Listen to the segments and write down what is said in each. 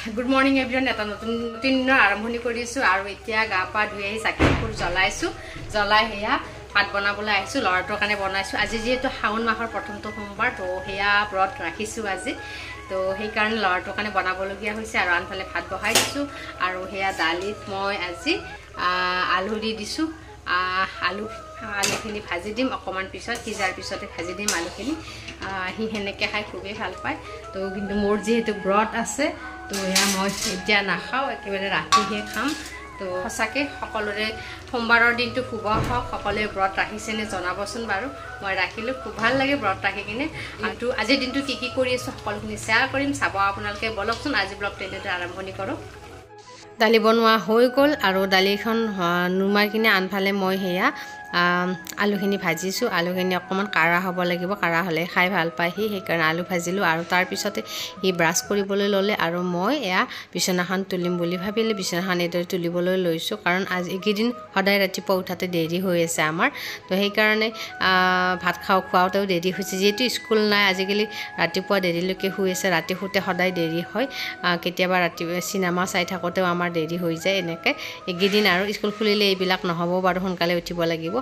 Good morning everyone. Eta notun dinor arambhoni korisu aru etia ga pa dhui ahi saki pur jalaisu jalai heya ভাত বনাবলৈ আইছো লৰাটোৰ কাৰণে বনাইছো আজি যেটো হাউন মাহৰ প্ৰথমটো সোমবাৰ তো হেয়া ব্ৰত ৰাখিছো আজি তো সেই কাৰণে লৰাটোৰ কাৰণে বনাবলগীয়া হৈছে আৰু আনফালে ভাত বহাই দিছো আৰু হেয়া দালিত মই আজি আলু দি দিছো আলুখিনি ভাজি দিম অকমান পিছত কিজাৰ পিছতে ভাজি দিম আলুখিনি হি হেনেকে খাই খুবেই ভাল পায় তো কিন্তু মোৰ যেহেতু ব্ৰত আছে তো হেয়া মই এতিয়া নাখাও একেবাৰে ৰাতিহে খাম তো সঁচাকে সকলোৰে সোমবাৰৰ দিনটো শুভ হওক সকলোৱে ব্ৰত ৰাখিছেনে জনাবচোন বাৰু মই ৰাখিলো খুব ভাল লাগে ব্ৰত ৰাখি কিনে আৰু আজিৰ দিনটো কি কৰি আছো সকলোখিনি শেয়াৰ কৰিম চাব আপোনালোকে বলকচোন আজি ব্লগ টেনেতে আৰম্ভণি কৰো দালি বনোৱা হৈ গল আৰু দালিখন নুমাই কিনে আনফালে মই হেয়া আলুখিনি ভাজিছো আলুখিনি অকমান কাৰা হ'ব লাগিব কাৰা হলে খাই ভাল পায় সেই কাৰণে আলু ভাজিলো আৰু তাৰ পিছতে ই ব্ৰাছ কৰিবলৈ ললে আৰু মই এয়া বিছনাখন তুলিম বুলি ভাবিলে বিছনাখন এদৰে তুলিবলৈ লৈছো কাৰণ আজি একেদিন সদায় ৰাতিপুৱা উঠাতে দেৰি হৈ আছে আমাৰ তো সেই কাৰণে ভাত খাওঁতেও দেৰি হৈছে যেটো স্কুল নাই আজিকালি ৰাতিপুৱা দেৰিলৈকে শুই আছে ৰাতি শুতে সদায় দেৰি হয় কেতিয়াবা ৰাতি সিনেমা চাই থাকোতেও আমাৰ দেৰি হৈ যায় এনেকে একেদিন আৰু স্কুল খুলিলে এইবিলাক নহব বাৰু সোনকালে উঠিব লাগিব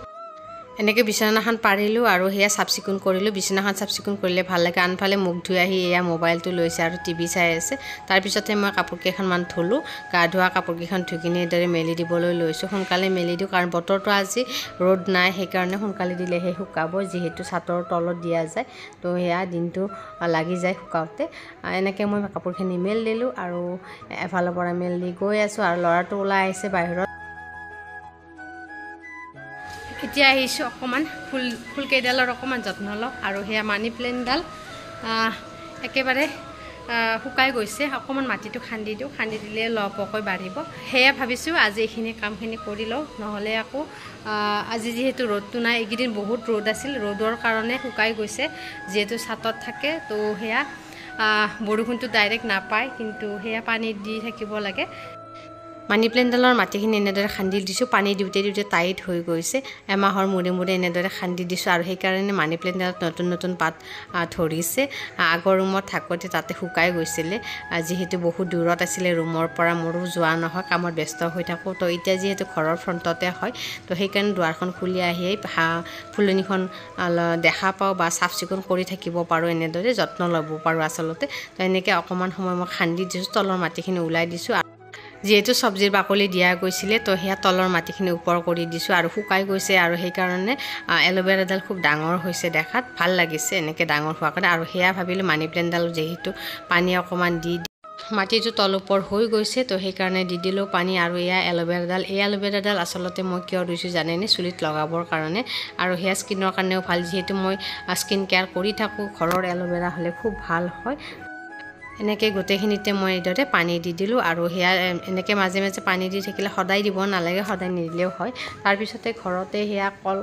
এনেকে বিছনাখন পাৰিলো আৰু হেয়া সাবচিকুন কৰিলো বিছনাখন সাবচিকুন কৰিলে ভাল লাগে আনফালে মুখ ধুই আহি এয়া মোবাইলটো লৈছে আৰু টিভি চাই আছে তাৰ পিছতে মই কাপোৰ কেইখনমান ধুলো গা ধোৱা কাপোৰ কেইখন ধুকিনে এদৰে মেলি দিবলৈ লৈছো সোনকালে মেলি দিও কাৰণ বতৰটো আজি ৰ'দ নাই সেই কাৰণে সোনকালে দিলেহে শুকাব যেহেতু ছাতৰ তলত দিয়া যায় তো হেয়া দিনটো লাগি যায় শুকাওতে এনেকে মই কাপোৰখিনি মেল দিলো আৰু এফালৰ পৰা মেল দি গৈ আছো আৰু লৰাটো ওলাই আহিছে বাহিৰত এতিয়া আহিছো অকমান ফুল কেইডালৰ অকমান যত্ন লওক আৰু হেয়া মানি প্লেন্টডাল একেবাৰে শুকাই গৈছে অকমান মাটিটো খান্দি দিও খান্দি দিলে লপকৈ বাঢ়িব হেয়া ভাবিছো আজি এইখিনি কামখিনি কৰি লও নহলে আকৌ আজি যেহেতু ৰ'দটো নাই এইকেইদিন বহুত ৰ'দ আছিল ৰ'দৰ কাৰণে শুকাই গৈছে যেহেতু ছাতত থাকে তো হেয়া বৰষুণটো ডাইৰেক্ট নাপায় কিন্তু হেয়া পানী দি থাকিব লাগে মানি প্লেন্টডালৰ মাটিখিনি এনেদৰে খান্দি দিছো পানী দিউতে টাইট হৈ গৈছে এমাহৰ মুৰে এনেদৰে খান্দি দিছো আৰু সেই কাৰণে মানি প্লেন্টডালত নতুন পাত ধৰিছে আগৰ ৰুমত থাকোতে তাতে শুকাই গৈছিল যেহেতু বহুত দূৰত আছিল ৰুমৰ পৰা মোৰো যোৱা নহয় কামত ব্যস্ত হৈ থাকো তো এতিয়া যেহেতু ঘৰৰ ফ্ৰন্টতে হয় তো সেই কাৰণে দুৱাৰখন খুলি আহি ফুলনিখন দেখা পাও বা সাফ চিকুণ কৰি থাকিব পাৰো এনেদৰে যত্ন ল'ব পাৰো আসলতে তো এনেকে অকমান সময় মই খান্দি দিছো তলৰ মাটিখিনি উলাই দিছো যেহেতু সবজিৰ বাকলি দিয়া গৈছিল তো হেয়া তলৰ মাটিখিনি ওপৰ কৰি দিছো আৰু শুকাই গৈছে আৰু সেই কাৰণে এলোভেৰাডাল খুব ডাঙৰ হৈছে দেখাত ভাল লাগিছে এনেকে ডাঙৰ হোৱা কাৰণে আৰু হেয়া ভাবিলো মানি প্লেন্টডাল যেহেতু পানী অকমান দি মাটিটো তল ওপৰ হৈ গৈছে তো সেই কাৰণে দি দিলো পানী আৰু এয়া এলোভেৰাডাল আসলতে মই কিয় দিছো জানেনে চুলিত লগাবৰ কাৰণে আৰু হেয়া স্কিনৰ কাৰণেও ভাল যেহেতু মই স্কিন কেয়াৰ কৰি থাকো ঘৰৰ এলোভেৰা হলে খুব ভাল হয় এনেকে গোটেইখিনিতে মই এদৰে পানী দি দিলো আৰু হেয়া এনেকে মাজে পানী দি থাকিলে সদায় দিব নালাগে সদায় নিদিলেও হয় তাৰ পিছতে ঘৰতে হেয়া কল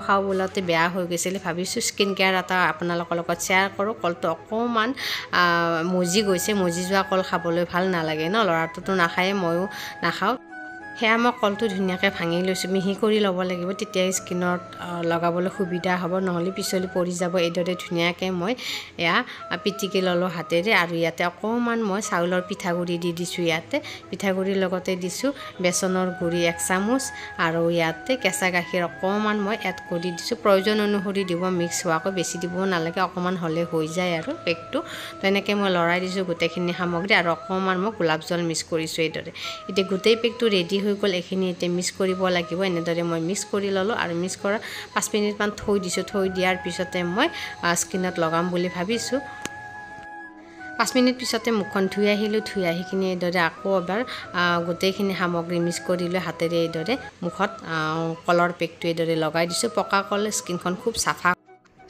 খাও বুলতে বেয়া হৈ গৈছিল ভাবিছো স্কিন কেয়াৰ এটা আপোনালোকৰ লগত শেয়াৰ কৰো কলটো অকমান মজি গৈছে মজি যোৱা কল খাবলৈ ভাল নালাগে ন লৰাটোতো নাখায় ময়ো নাখাও হেয়া মই কলটো ধুনিয়াকৈ ভাঙি লৈছো মিহি কৰি ল'ব লাগিব তেতিয়া স্কিনত লগাবলৈ সুবিধা হ'ব নহলে পিছলি পৰি যাব এদৰে ধুনিয়াকৈ মই এয়া পিটিকি ললো হাতেৰে আৰু ইয়াতে অকমান মই চাউলৰ পিঠাগুৰি দি দিছো ইয়াতে পিঠাগুৰিৰ লগতে দিছো বেচনৰ গুৰি 1 চামুচ আৰু ইয়াতে কেঁচা গাখীৰ অকমান মই এড কৰি দিছো প্ৰয়োজন অনুসৰি দিব মিক্স হোৱাকৈ বেছি দিব নালাগে অকমান হলে হৈ যায় আৰু পেকটো তো এনেকৈ মই লৰাই দিছো গোটেইখিনি সামগ্ৰী আৰু অকমান মই গোলাপ জল মিক্স কৰিছো এদৰে এতিয়া গোটেই পেকটো ৰেডি হৈ গল এখিনি এতে মিক্স কৰিব লাগিব এনেদৰে মই মিক্স কৰি ললো আৰু মিক্স কৰা 5 মিনিট মান থৈ দিছো থৈ দিয়াৰ পিছতে মই স্কিনত লগাম বুলি ভাবিছো 5 মিনিট পিছতে মুখখন ধুই আহিলো ধুই আহি কিনে এদৰে আকৌ এবাৰ গোটেইখিনি সামগ্ৰী মিক্স কৰিলে হাতেৰে এদৰে মুখত কলৰ পেকটো এদৰে লগাই দিছো পকা কল স্কিনখন খুব সাফা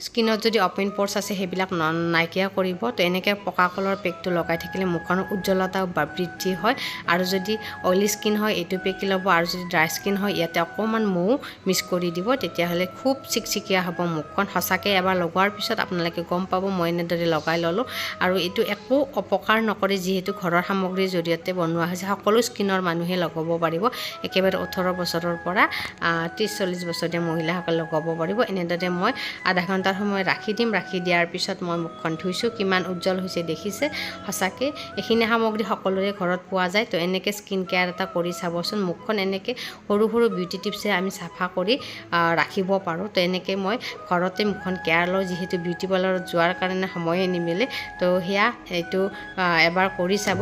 স্কিনত যদি ওপেন পৰ্স আছে হেবিলাক নাইকিয়া কৰিব তো এনেকে পকা কলৰ পেকটো লগাই থাকিলে মুখৰ উজ্জ্বলতা বৃদ্ধি হয় আৰু যদি অইলি স্কিন হয় এটো পেক লব আৰু যদি ড্ৰাই স্কিন হয় ইয়াতে অকমান মৌ মিক্স কৰি দিব তেতিয়া হলে খুব চিকচিকিয়া হ'ব মুখখন হসাকে এবাৰ লগোৱাৰ পিছত আপোনালোকে গম পাব মই এনেদৰে লগাই ললো আৰু এটো একো অপকাৰ নকৰে যেহেতু ঘৰৰ সামগ্ৰীৰ জৰিয়তে বনোৱা হৈছে সকলো স্কিনৰ মানুহে লগাব পাৰিব একেবাৰে 18 বছৰৰ পৰা 30-40 বছৰীয়া মহিলাসকলে লগাব পাৰিব এনেদৰে মই আধা ঘণ্টা ঘণ্টাৰ সময় ৰাখি দিম ৰাখি দিয়াৰ পিছত মই মুখখন ধুইছোঁ কিমান উজ্জ্বল হৈছে দেখিছে সঁচাকৈ এইখিনি সামগ্ৰী সকলোৰে ঘৰত পোৱা যায় তো এনেকৈ স্কিন কেয়াৰ এটা কৰি চাবচোন মুখখন এনেকৈ সৰু সৰু বিউটি টিপছে আমি চাফা কৰি ৰাখিব পাৰোঁ তো এনেকৈ মই ঘৰতে মুখখন কেয়াৰ লওঁ যিহেতু বিউটি পাৰ্লাৰত যোৱাৰ কাৰণে সময়ে নিমিলে তো সেয়া এইটো এবাৰ কৰি চাব